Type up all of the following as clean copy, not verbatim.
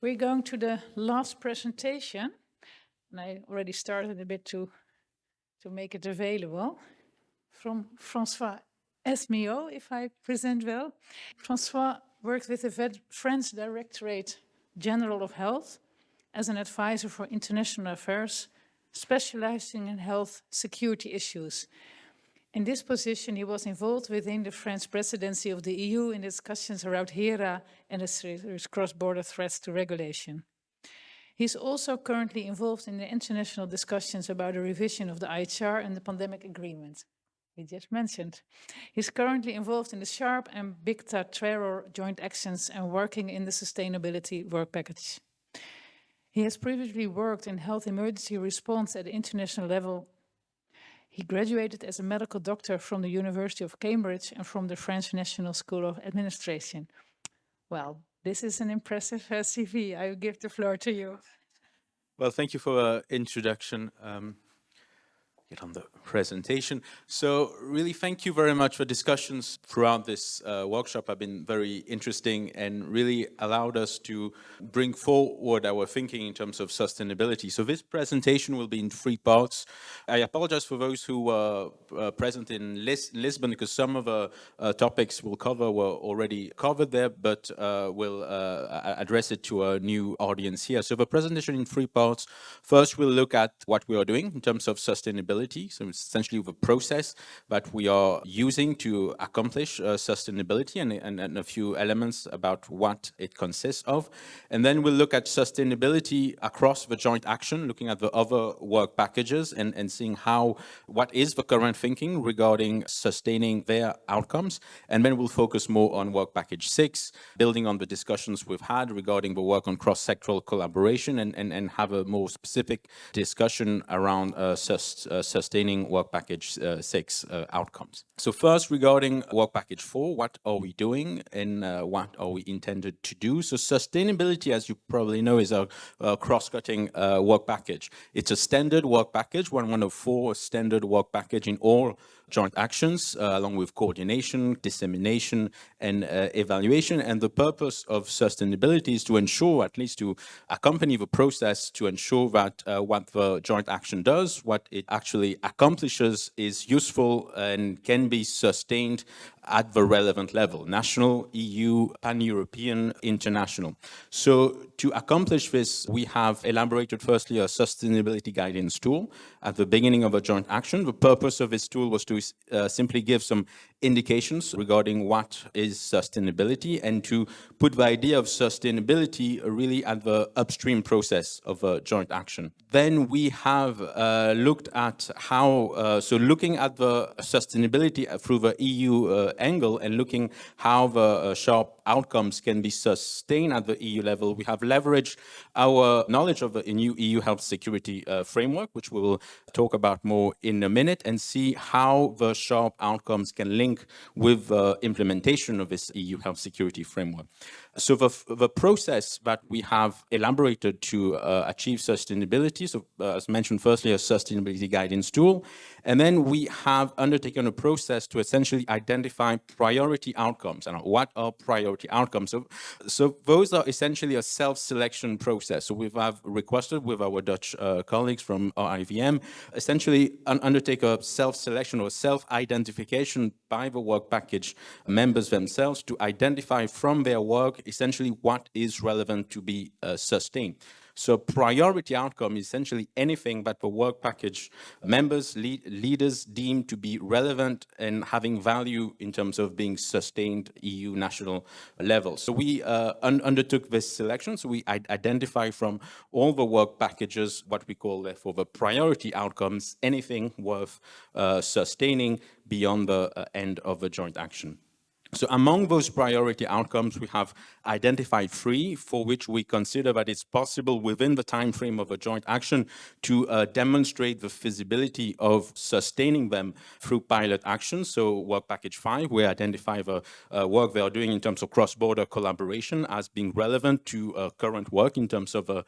We're going to the last presentation, and I already started a bit to make it available, from François Esmyot, if I present well. François worked with the French Directorate General of Health as an advisor for international affairs, specializing in health security issues. In this position, he was involved within the French presidency of the EU in discussions around HERA and its cross-border threats to regulation. He's also currently involved in the international discussions about the revision of the IHR and the pandemic agreement we just mentioned. He's currently involved in the SHARP and Big Terror joint actions and working in the sustainability work package. He has previously worked in health emergency response at the international level. He graduated as a medical doctor from the University of Cambridge and from the French National School of Administration. Well, this is an impressive CV. I will give the floor to you. Well, thank you for the introduction. Get on the presentation. So really thank you very much for discussions throughout this workshop have been very interesting and really allowed us to bring forward our thinking in terms of sustainability. So this presentation will be in 3 parts. I apologize for those who were present in Lisbon because some of the topics we'll cover were already covered there, but we'll address it to a new audience here. So the presentation in 3 parts. First, we'll look at what we are doing in terms of sustainability. So it's essentially the process that we are using to accomplish sustainability and a few elements about what it consists of. And then we'll look at sustainability across the joint action, looking at the other work packages and seeing what is the current thinking regarding sustaining their outcomes. And then we'll focus more on work package 6, building on the discussions we've had regarding the work on cross-sectoral collaboration and have a more specific discussion around sustaining work package 6 outcomes. So first, regarding work package 4, what are we doing and what are we intended to do? So sustainability, as you probably know, is a cross-cutting work package. It's a standard work package, one of 4 standard work package in all joint actions, along with coordination, dissemination, and evaluation. And the purpose of sustainability is to ensure, at least to accompany the process, to ensure that what the joint action does, what it actually accomplishes, is useful and can be sustained at the relevant level, national, EU, pan-European, international. So to accomplish this, we have elaborated firstly a sustainability guidance tool at the beginning of a joint action. The purpose of this tool was to simply give some indications regarding what is sustainability and to put the idea of sustainability really at the upstream process of a joint action. Then we have looked at looking at the sustainability through the EU angle and looking how the sharp outcomes can be sustained at the EU level, we have leveraged our knowledge of the new EU health security framework, which we will talk about more in a minute, and see how the sharp outcomes can link with the implementation of this EU health security framework. So the process that we have elaborated to achieve sustainability, so as mentioned, firstly, a sustainability guidance tool, and then we have undertaken a process to essentially identify priority outcomes. And what are priority outcomes? So those are essentially a self-selection process. So we have requested with our Dutch colleagues from RIVM, essentially undertake a self-selection or self-identification by the work package members themselves to identify from their work essentially what is relevant to be sustained. So priority outcome is essentially anything that the work package members, leaders deem to be relevant and having value in terms of being sustained EU national level. So we undertook this selection. So we identify from all the work packages what we call therefore the priority outcomes, anything worth sustaining beyond the end of the joint action. So among those priority outcomes, we have identified 3 for which we consider that it's possible within the time frame of a joint action to demonstrate the feasibility of sustaining them through pilot actions. So work package 5, we identify the work they are doing in terms of cross-border collaboration as being relevant to current work in terms of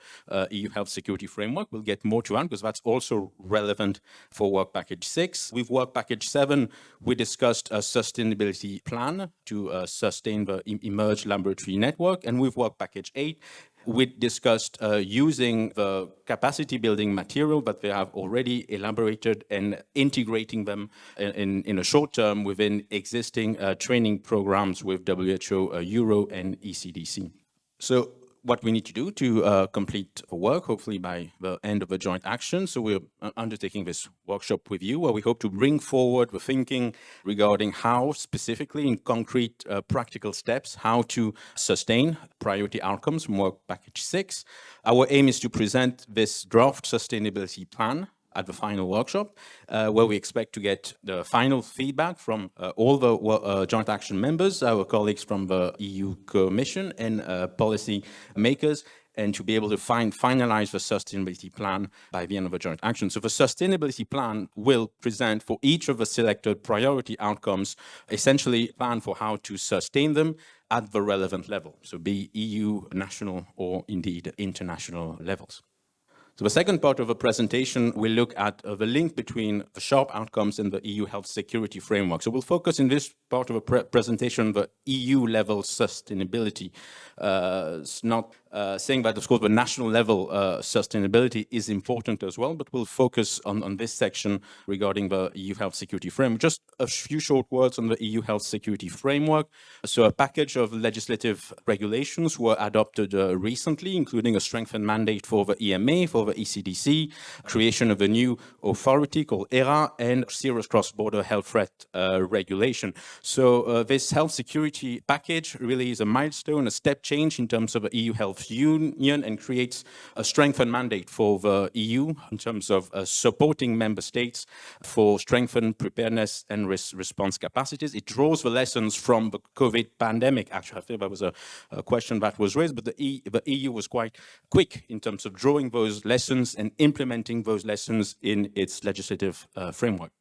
EU health security framework. We'll get more to that because that's also relevant for work package 6. With work package 7, we discussed a sustainability plan to sustain the emerged laboratory network. And with work package 8, We discussed using the capacity building material that they have already elaborated and integrating them in a short term within existing training programs with WHO, Euro, and ECDC. So what we need to do to complete the work, hopefully by the end of the joint action. So we're undertaking this workshop with you, where we hope to bring forward the thinking regarding how specifically in concrete practical steps, how to sustain priority outcomes from work package 6. Our aim is to present this draft sustainability plan at the final workshop, where we expect to get the final feedback from all the joint action members, our colleagues from the EU Commission and policy makers, and to be able to finalize the sustainability plan by the end of the joint action. So the sustainability plan will present for each of the selected priority outcomes, essentially a plan for how to sustain them at the relevant level, so be EU, national, or indeed international levels. So the second part of the presentation will look at the link between the SHARP outcomes and the EU health security framework. So we'll focus in this part of the presentation on the EU level sustainability. It's not saying that, of course, the national level sustainability is important as well, but we'll focus on this section regarding the EU health security framework. Just a few short words on the EU health security framework. So a package of legislative regulations were adopted recently, including a strengthened mandate for the EMA, for the ECDC, creation of a new authority called ERA, and serious cross-border health threat regulation. So this health security package really is a milestone, a step change in terms of the EU health union, and creates a strengthened mandate for the EU in terms of supporting member states for strengthened preparedness and response capacities. It draws the lessons from the COVID pandemic. Actually, I think that was a question that was raised, but the EU was quite quick in terms of drawing those lessons and implementing those lessons in its legislative framework.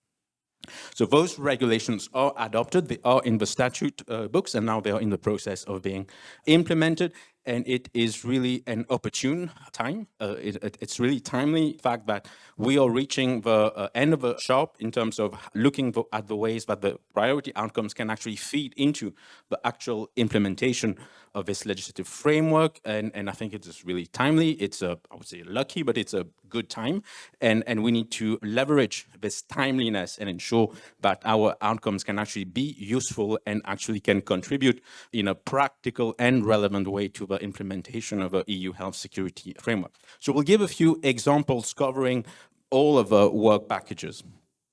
So those regulations are adopted, they are in the statute books, and now they are in the process of being implemented. And it is really an opportune time. It's really timely fact that we are reaching the end of the SHARP in terms of looking at the ways that the priority outcomes can actually feed into the actual implementation of this legislative framework. And I think it is really timely. It's I would say lucky, but it's a good time. And we need to leverage this timeliness and ensure that our outcomes can actually be useful and actually can contribute in a practical and relevant way to the implementation of the EU health security framework. So we'll give a few examples covering all of the work packages.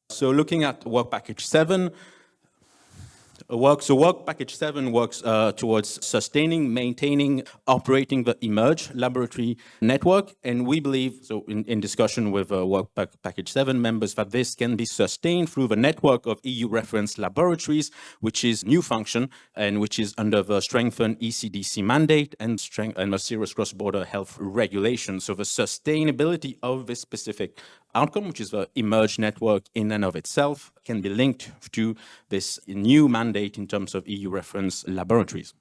So looking at work package 7, work package 7 works towards sustaining, maintaining, operating the eMERGE laboratory network. And we believe, so in discussion with work package 7 members, that this can be sustained through the network of EU reference laboratories, which is new function and which is under the strengthened ECDC mandate and a serious cross-border health regulation. So the sustainability of this specific outcome, which is the eMERGE network in and of itself, can be linked to this new mandate in terms of EU reference laboratories.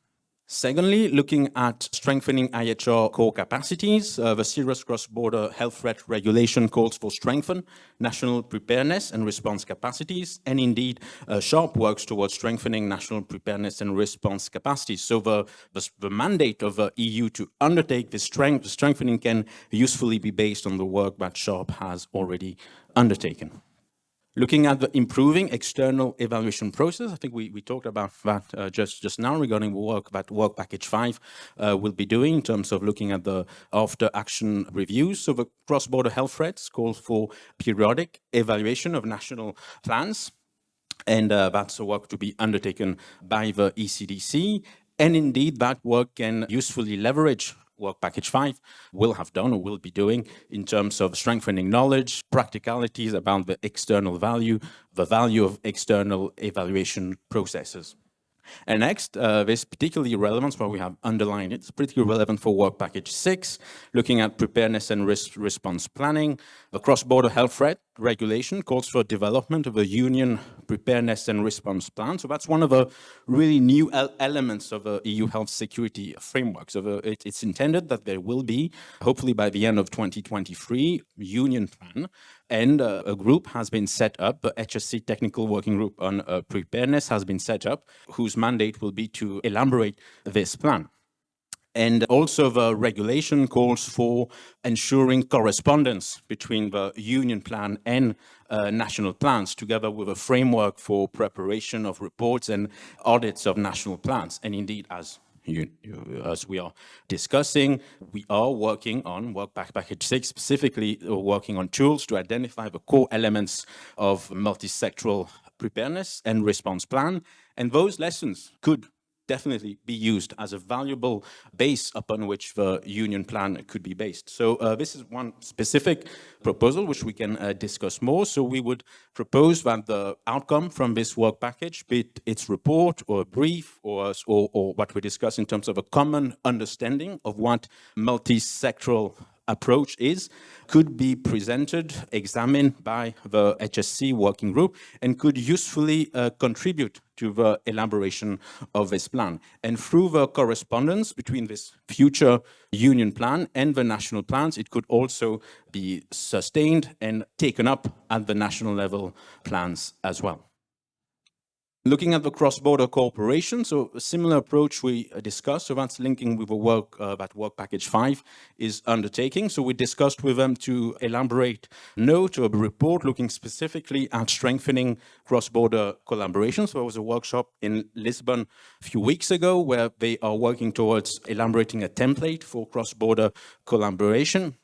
Secondly, looking at strengthening IHR core capacities, the serious cross-border health threat regulation calls for strengthen national preparedness and response capacities, and indeed, SHARP works towards strengthening national preparedness and response capacities. So the mandate of the EU to undertake this strengthening can usefully be based on the work that SHARP has already undertaken. Looking at the improving external evaluation process, I think we talked about that just now regarding the work that work package 5 will be doing in terms of looking at the after action reviews. So the cross-border health threats calls for periodic evaluation of national plans, and that's a work to be undertaken by the ECDC. And indeed, that work can usefully leverage work package 5 will have done or will be doing in terms of strengthening knowledge, practicalities about the external value, the value of external evaluation processes. And next, this particularly relevant, where we have underlined it, it's particularly relevant for work package 6, looking at preparedness and response planning. The cross-border health threat regulation calls for development of a union preparedness and response plan. So that's one of the really new elements of the EU health security framework. So it's intended that there will be, hopefully by the end of 2023, union plan. And a group has been set up, the HSC Technical Working Group on Preparedness has been set up, whose mandate will be to elaborate this plan. And also the regulation calls for ensuring correspondence between the union plan and national plans, together with a framework for preparation of reports and audits of national plans. And indeed, as we are discussing, we are working on Work Package 6, specifically working on tools to identify the core elements of multi-sectoral preparedness and response plan. And those lessons could definitely be used as a valuable base upon which the union plan could be based. So this is one specific proposal which we can discuss more. So we would propose that the outcome from this work package, be it its report or a brief or what we discuss in terms of a common understanding of what multi-sectoral approach is, could be presented, examined by the HSC working group, and could usefully contribute to the elaboration of this plan. And through the correspondence between this future union plan and the national plans, it could also be sustained and taken up at the national level plans as well. Looking at the cross-border cooperation, so a similar approach we discussed, so that's linking with the work that Work Package 5 is undertaking. So we discussed with them to elaborate a note or a report looking specifically at strengthening cross-border collaboration. So there was a workshop in Lisbon a few weeks ago where they are working towards elaborating a template for cross-border collaboration.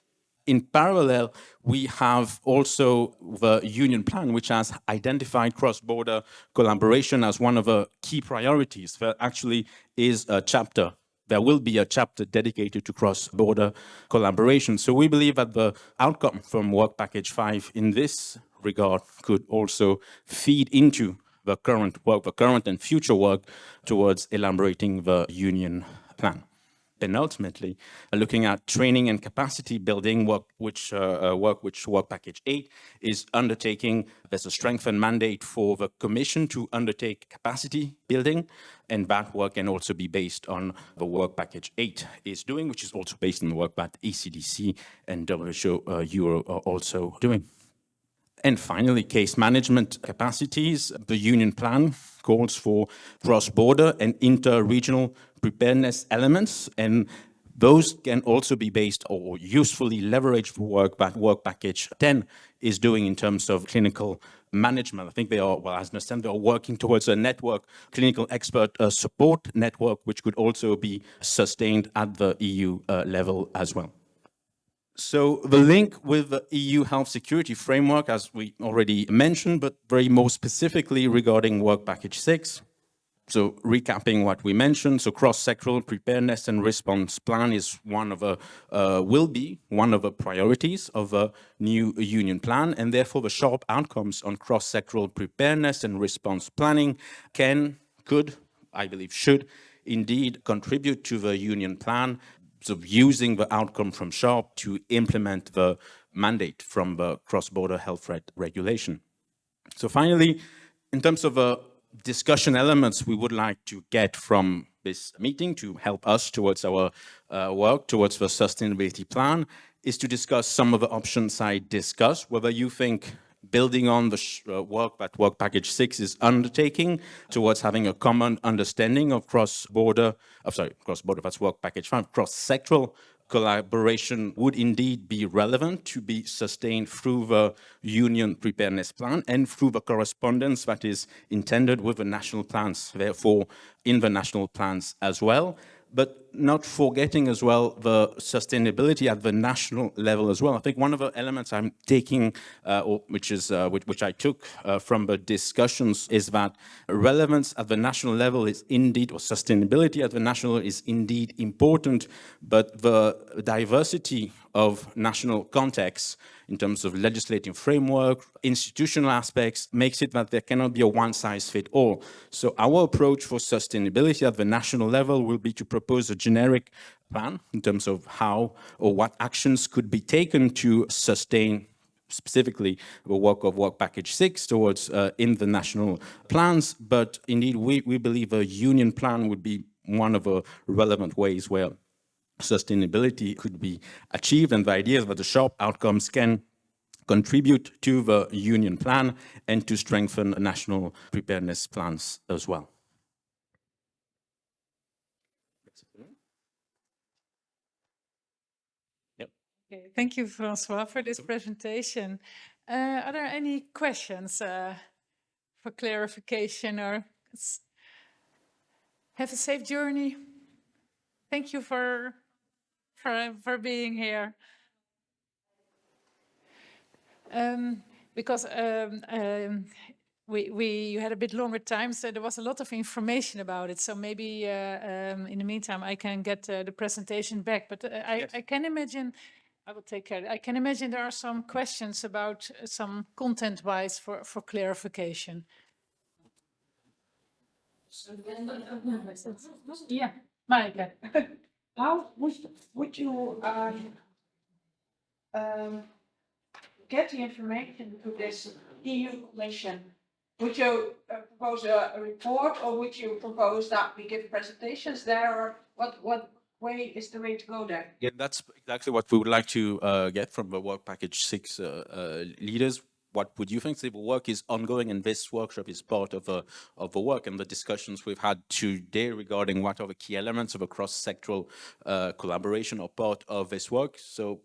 In parallel, we have also the union plan, which has identified cross-border collaboration as one of the key priorities. There actually is a chapter. There will be a chapter dedicated to cross-border collaboration. So we believe that the outcome from Work Package 5 in this regard could also feed into the current work, the current and future work towards elaborating the union plan. And ultimately, looking at training and capacity building work, which Work Package 8 is undertaking. There's a strengthened mandate for the Commission to undertake capacity building, and that work can also be based on the Work Package 8 is doing, which is also based on the work that ECDC and WHO Euro are also doing. And finally, case management capacities. The union plan calls for cross-border and inter-regional preparedness elements, and those can also be based or usefully leveraged for work that Work Package 10 is doing in terms of clinical management. I think they are, well, as I understand, they are working towards a network, clinical expert support network, which could also be sustained at the EU level as well. So the link with the EU health security framework, as we already mentioned, but very more specifically regarding Work Package 6. So recapping what we mentioned, so cross-sectoral preparedness and response plan is will be one of the priorities of a new union plan, and therefore the sharp outcomes on cross-sectoral preparedness and response planning could, I believe, should indeed contribute to the union plan, so using the outcome from SHARP to implement the mandate from the cross-border health threat regulation. So finally, in terms of discussion elements we would like to get from this meeting to help us towards our work towards the sustainability plan is to discuss some of the options I discussed, whether you think building on the work that Work Package 6 is undertaking towards having a common understanding of cross-border, that's Work Package 5, cross-sectoral collaboration would indeed be relevant to be sustained through the union preparedness plan and through the correspondence that is intended with the national plans, therefore in the national plans as well. But not forgetting as well the sustainability at the national level as well. I think one of the elements I'm taking, which I took from the discussions, is that relevance at the national level is indeed, or sustainability at the national is indeed important, but the diversity of national contexts in terms of legislative framework, institutional aspects, makes it that there cannot be a one-size-fits-all. So our approach for sustainability at the national level will be to propose a generic plan in terms of how or what actions could be taken to sustain specifically the work of Work Package 6 towards in the national plans. But indeed, we believe a union plan would be one of the relevant ways where sustainability could be achieved, and the idea is that the sharp outcomes can contribute to the union plan and to strengthen national preparedness plans as well. Okay, thank you, François, for this presentation. Are there any questions for clarification or have a safe journey? Thank you for being here. Because you had a bit longer time, so there was a lot of information about it. So maybe in the meantime, I can get the presentation back. But I can imagine, I will take care. I can imagine there are some questions about some content-wise for clarification. Yeah, Maaike. How would you get the information to this EU Commission? Would you propose a report, or would you propose that we give presentations there, or what way is the way to go there? Yeah, that's exactly what we would like to get from the work package 6 leaders. What would you think? The work is ongoing, and this workshop is part of the work and the discussions we've had today regarding what are the key elements of a cross-sectoral collaboration or part of this work. So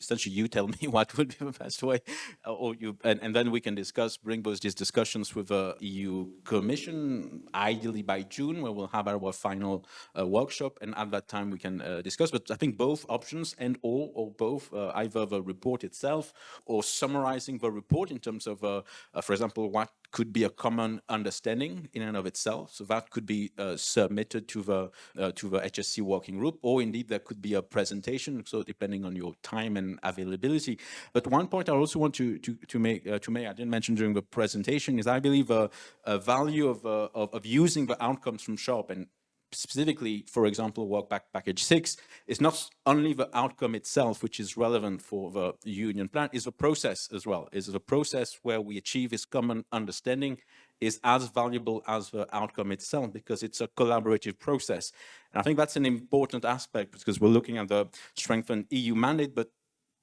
essentially, you tell me what would be the best way, and then we can bring these discussions with the EU Commission, ideally by June, where we'll have our final workshop, and at that time we can discuss. But I think both options or both, either the report itself or summarizing the report in terms of, for example, what could be a common understanding in and of itself. So that could be submitted to the HSC working group, or indeed there could be a presentation. So depending on your time and availability. But one point I also want to make, I didn't mention during the presentation, is I believe a value of using the outcomes from SHARP, and specifically, for example, work package 6, is not only the outcome itself, which is relevant for the union plan, is the process as well. Is the process where we achieve this common understanding is as valuable as the outcome itself, because it's a collaborative process. And I think that's an important aspect, because we're looking at the strengthened EU mandate, but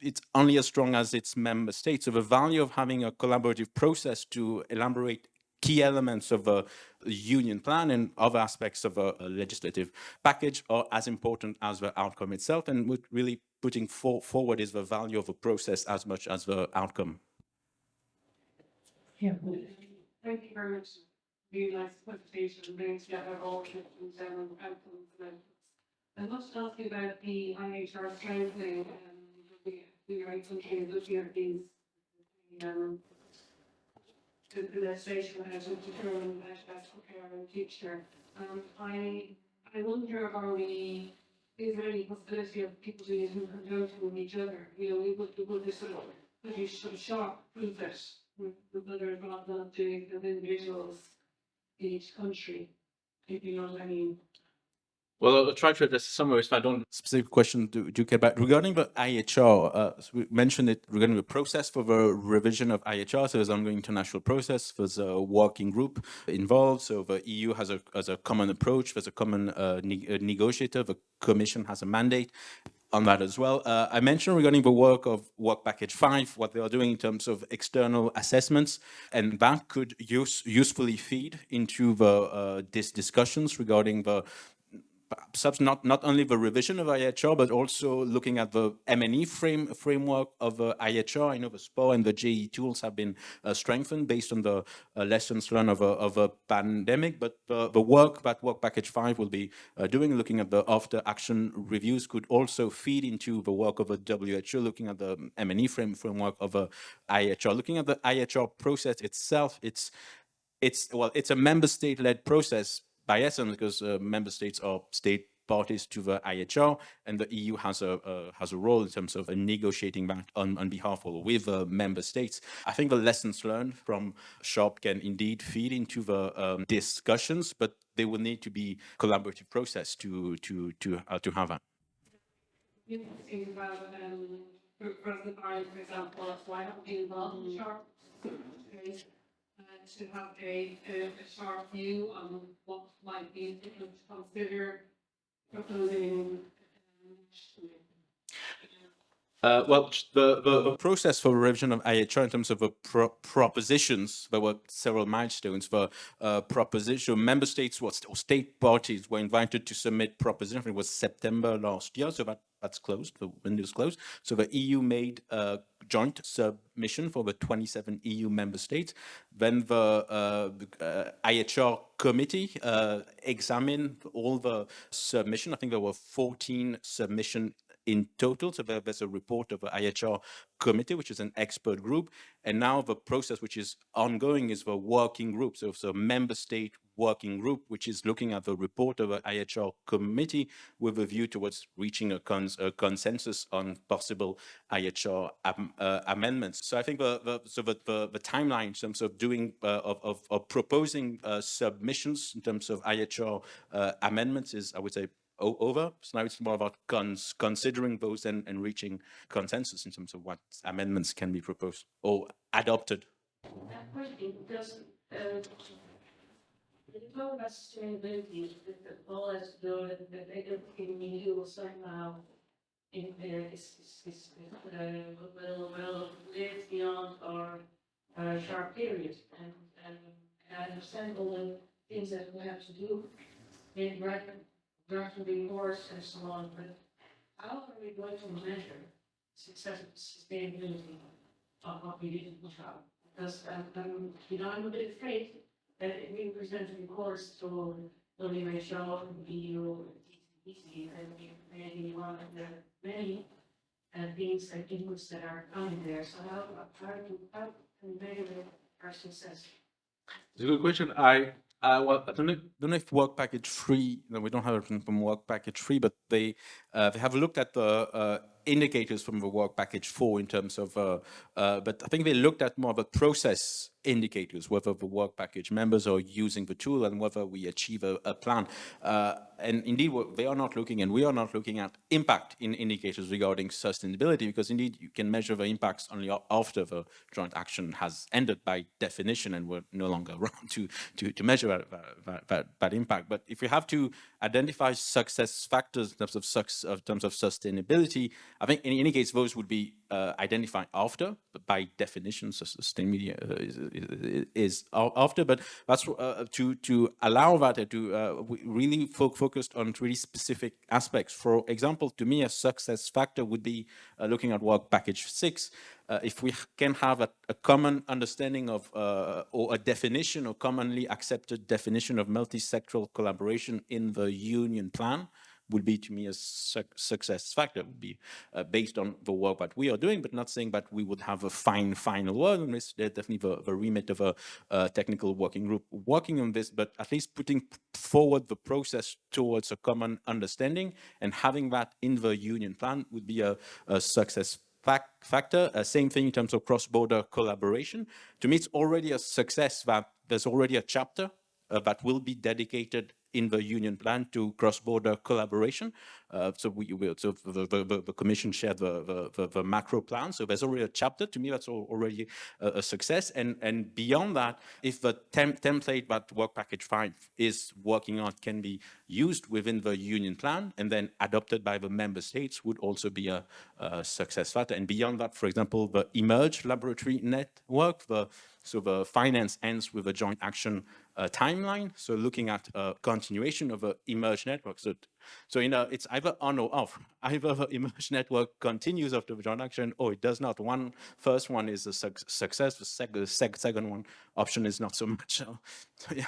it's only as strong as its member states. So the value of having a collaborative process to elaborate key elements of a union plan and other aspects of a legislative package are as important as the outcome itself. And what really putting forward is the value of a process as much as the outcome. Yeah. Thank you very much. Really nice presentation, brings together all questions and outcomes. I must ask you about the IHR strengthening and the right country looking at these the legislation how to determine how to prepare and future. I wonder, is there any possibility of people doing conjunction each other? You know, we would this sort of pretty sharp proof it with other rather than doing the individuals in each country, if you know what I mean. Well, I'll try to address some of it if I don't. Specific question to get back. Regarding the IHR, so we mentioned it regarding the process for the revision of IHR. So there's an ongoing international process. There's a working group involved. So the EU has a common approach. There's a common negotiator. The Commission has a mandate on that as well. I mentioned regarding the work of Work Package 5, what they are doing in terms of external assessments, and that could usefully feed into the these discussions regarding the perhaps not only the revision of IHR, but also looking at the M&E framework of IHR. I know the SPO and the JE tools have been strengthened based on the lessons learned of a pandemic, but the work that Work Package 5 will be doing, looking at the after-action reviews, could also feed into the work of a WHO, looking at the M&E framework of a IHR. Looking at the IHR process itself, it's a member state-led process by essence, because member states are state parties to the IHR, and the EU has a role in terms of negotiating that on behalf or with member states. I think the lessons learned from SHARP can indeed feed into the discussions, but they will need to be collaborative process to have that. Thinking about President Biden, for example, why not be involved in SHARP? To have a sharp view on what might be to consider proposing. Well, the process for revision of IHR in terms of the propositions, there were several milestones for proposition. Member states or state parties were invited to submit propositions. It was September last year, so that that's closed, the window is closed. So the EU made a joint submission for the 27 EU member states. Then the IHR committee examined all the submission. I think there were 14 submissions in total. So there's a report of the IHR committee, which is an expert group. And now the process which is ongoing is the working group. So it's a member state working group, which is looking at the report of the IHR committee with a view towards reaching a consensus on possible IHR amendments. So I think the timeline in terms of doing of proposing submissions in terms of IHR amendments is, I would say, over. So now it's more about considering those and reaching consensus in terms of what amendments can be proposed or adopted. That question doesn't, when you talk about sustainability, the all has to do that everything we do will somehow in there will live beyond our sharp period. And I understand all the things that we have to do in drafting reports and so on, but how are we going to measure success of sustainability of what we did in the job? Because I'm a bit afraid that if we present reports to WHO, EU, TCDC, and maybe one of the many things and inputs that are coming there. So how can we measure our success? It's a good question. Well, I don't know if work package 3, no, we don't have it from work package 3, but they have looked at the indicators from the work package 4 in terms of, but I think they looked at more of the process indicators, whether the work package members are using the tool and whether we achieve a plan. And indeed, they are not looking, and we are not looking at impact in indicators regarding sustainability, because indeed you can measure the impacts only after the joint action has ended by definition, and we're no longer around to measure that impact. But if we have to identify success factors in terms of sustainability, I think in any case those would be identified after. But by definition, sustainability is after. But that's to allow that we really focused on really specific aspects. For example, to me, a success factor would be looking at work package 6. If we can have a common understanding of or a definition or commonly accepted definition of multi-sectoral collaboration in the union plan, would be to me a success factor. Would be based on the work that we are doing, but not saying that we would have a final word on this. There's definitely the remit of a technical working group working on this, but at least putting forward the process towards a common understanding and having that in the union plan would be a success factor. Same thing in terms of cross-border collaboration. To me, it's already a success that there's already a chapter that will be dedicated in the union plan to cross-border collaboration. So the Commission shared the macro plan. So there's already a chapter. To me, that's already a success. And beyond that, if the template that Work Package 5 is working on can be used within the union plan and then adopted by the member states, would also be a success factor. And beyond that, for example, the Emerge laboratory network, so the finance ends with a joint action timeline. So looking at continuation of the Emerge network. So it's either on or off. Either the Emerge network continues after the joint action, or it does not. First one is a success. The second one option is not so much. So yeah.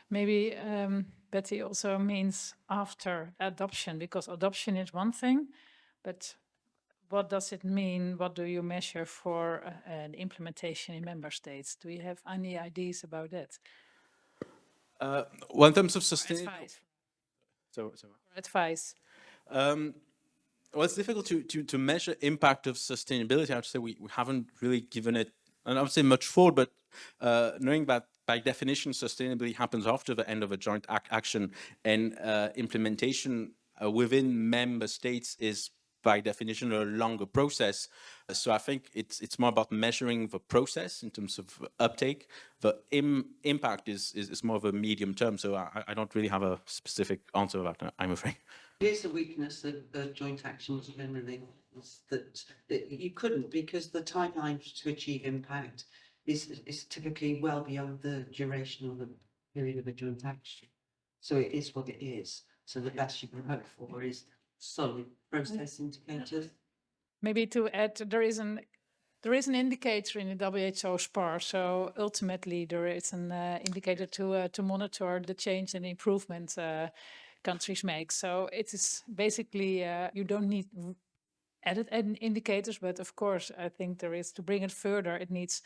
Maybe Betty also means after adoption, because adoption is one thing, but what does it mean? What do you measure for an implementation in member states? Do you have any ideas about that? Well, in terms of sustainability, Advice. Well, it's difficult to measure impact of sustainability. I would say we haven't really given it, and I would say much thought, but knowing that by definition, sustainability happens after the end of a joint action, and implementation within member states is by definition a longer process. So I think it's more about measuring the process in terms of uptake. The impact is more of a medium term. So I don't really have a specific answer about that, I'm afraid. Here's the weakness of joint actions generally, is that you couldn't, because the timeline to achieve impact is typically well beyond the duration or the period of a joint action. So it is what it is. So the best you can hope for is solid process indicators. Maybe to add, there is an indicator in the WHO SPAR. So ultimately, there is an indicator to monitor the change and improvement countries make. So it is basically you don't need added indicators, but of course, I think there is to bring it further. It needs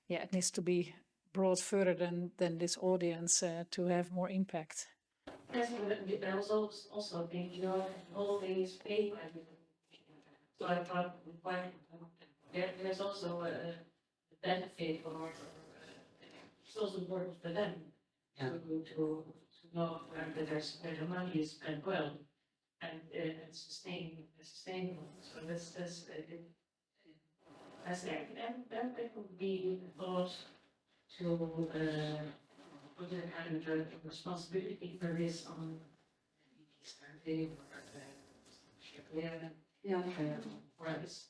to be brought further than this audience to have more impact. Yes, but there was also think, you know, all these pay everything. So I thought, there's also a benefit or it's also important for them Yeah. to know where where the money is spent well and sustainable. So that's that could be thought to put a kind of a responsibility for this on the Yeah. rights.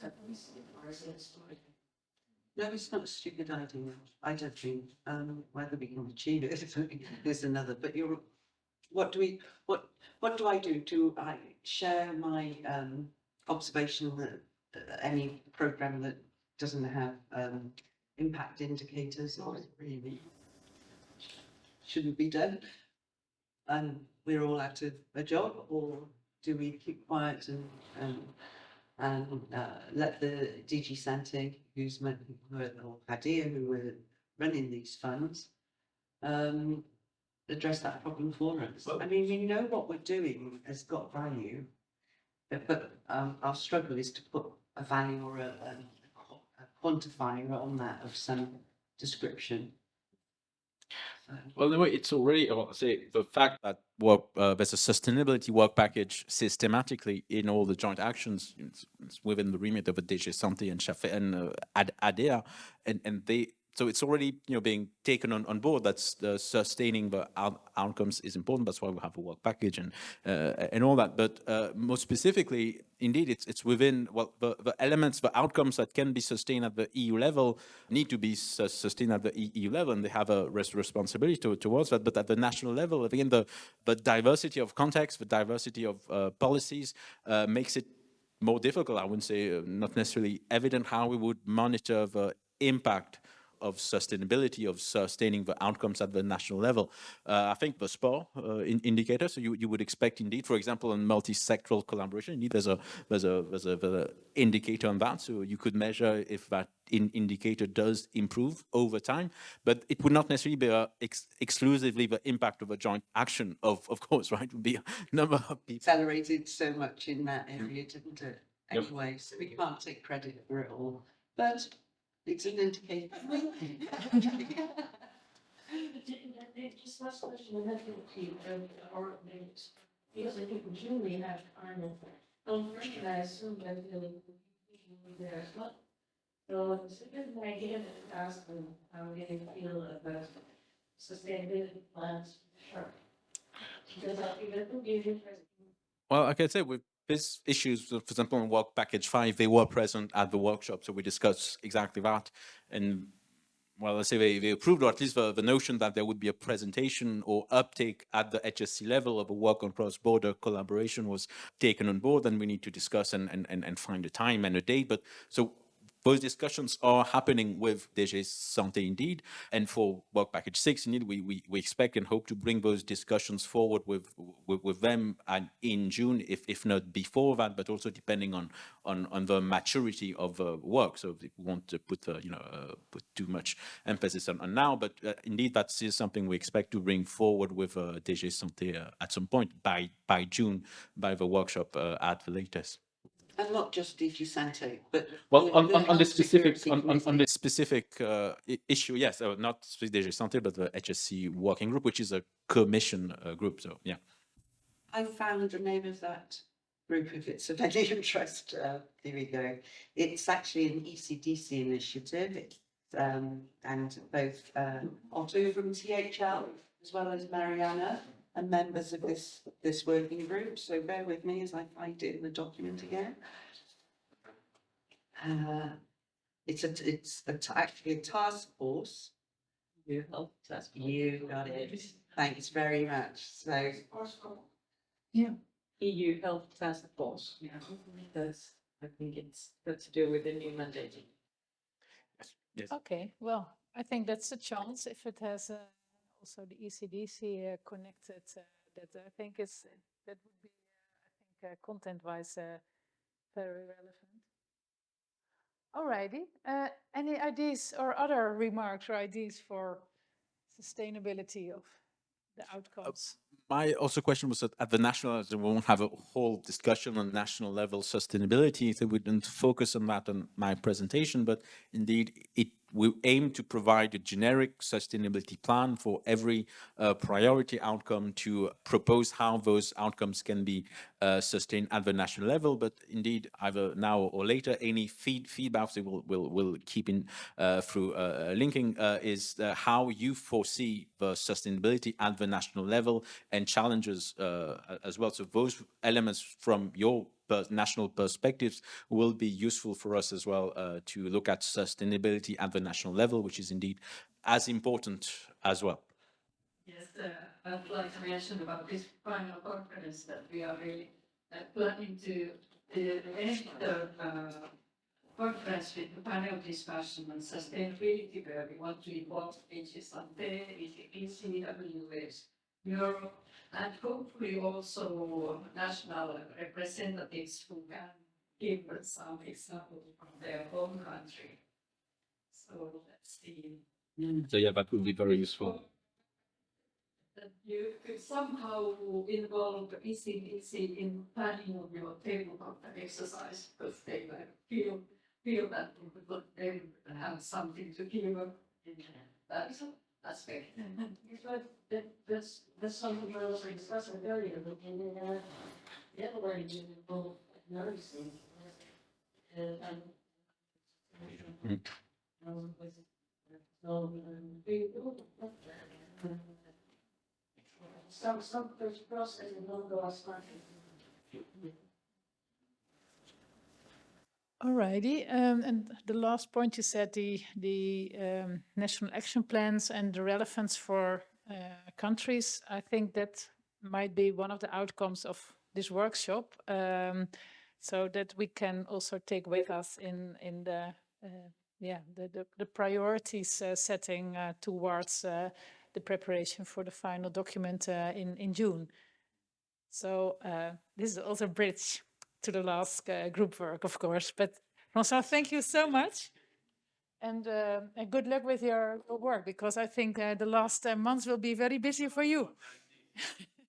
Or is it No, it's not a stupid idea. I don't think. Whether we can achieve it is another. But what do I do? Do I share my observation that any program that doesn't have impact indicators or really shouldn't be done, and we're all out of a job, or do we keep quiet and let the DG Sante, or Kadir, who were running these funds, address that problem for us? I mean, we know what we're doing has got value, but our struggle is to put a value or a quantifier on that of some description. Well, in a way, it's already, I want to say, the fact that there's a sustainability work package systematically in all the joint actions, it's within the remit of a DG Santé and ADEA, and they. So it's already, being taken on board. That's sustaining the outcomes is important. That's why we have a work package and all that. But more specifically, indeed, it's within the elements, the outcomes that can be sustained at the EU level need to be sustained at the EU level, and they have a responsibility towards that. But at the national level, again, the diversity of context, the diversity of policies makes it more difficult. I wouldn't say not necessarily evident how we would monitor the impact of sustainability, of sustaining the outcomes at the national level. I think the SPAR indicator, so you would expect indeed, for example, in multi-sectoral collaboration, indeed there's a indicator on that, so you could measure if that indicator does improve over time, but it would not necessarily be exclusively the impact of a joint action of course, right? It would be a number of people. Accelerated so much in that area, didn't it? Anyway, so we can't take credit for it all, but it's an indicator. Just last question, and that's to you, or because I think we generally have Arnold. First, I assume that there as well. So it's a good idea to ask them how they feel about sustainability plans. Sure. Because I think that would be interesting. Well, I can say with these issues, for example, in Work Package 5, they were present at the workshop, so we discussed exactly that. And well, let's say they approved, or at least the notion that there would be a presentation or uptake at the HSC level of a work on cross-border collaboration was taken on board, and we need to discuss and find a time and a date. But so those discussions are happening with DG Santé indeed, and for Work Package 6, indeed, we expect and hope to bring those discussions forward with them and in June, if not before that, but also depending on the maturity of work. So we want to put put too much emphasis on now, but indeed that is something we expect to bring forward with DG Santé at some point by June, by the workshop at the latest. And not just DG Sante, but well, on health this specific security on this specific issue, yes, not DG Santé, but the HSC working group, which is a commission group. So yeah, I found the name of that group, if it's of any interest. Here we go. It's actually an ECDC initiative. It's, and both Otto from THL as well as Mariana are members of this working group. So bear with me as I find it in the document again. It's actually a task force. You got it. Thanks very much. So Yeah. EU Health Task Force. Yeah, because I think it's got to do with the new mandate. Yes. Okay, well, I think that's a chance if it has also the ECDC connected. That I think is that would be, I think, content-wise very relevant. Alrighty. Any ideas or other remarks or ideas for sustainability of the outcomes? My also question was that at the national level, we won't have a whole discussion on national level sustainability, so we didn't focus on that in my presentation, but indeed we aim to provide a generic sustainability plan for every priority outcome to propose how those outcomes can be sustained at the national level. But indeed, either now or later, any feedback that we'll keep in through linking is how you foresee the sustainability at the national level and challenges as well. So those elements from your national perspectives will be useful for us as well to look at sustainability at the national level, which is indeed as important as well. Yes, I'd like to mention about this final conference that we are really planning to end the conference with the panel discussion on sustainability, where we want to involve HSAT, ECWS, Europe, and hopefully also national representatives who can give us some examples from their own country. So that's the. So yeah, that would be very useful. That you could somehow involve ECDC in planning of your tabletop exercise, because they feel that they would have something to give in that aspect. That's something I was discussing earlier, but in the other way, you involve noticing. Some process and don't go as far. Alrighty, and the last point you said, the national action plans and the relevance for countries, I think that might be one of the outcomes of this workshop, so that we can also take with us in the the priorities setting towards the preparation for the final document in June. So this is also a bridge to the last group work, of course. But François, thank you so much. And good luck with your work, because I think the last months will be very busy for you.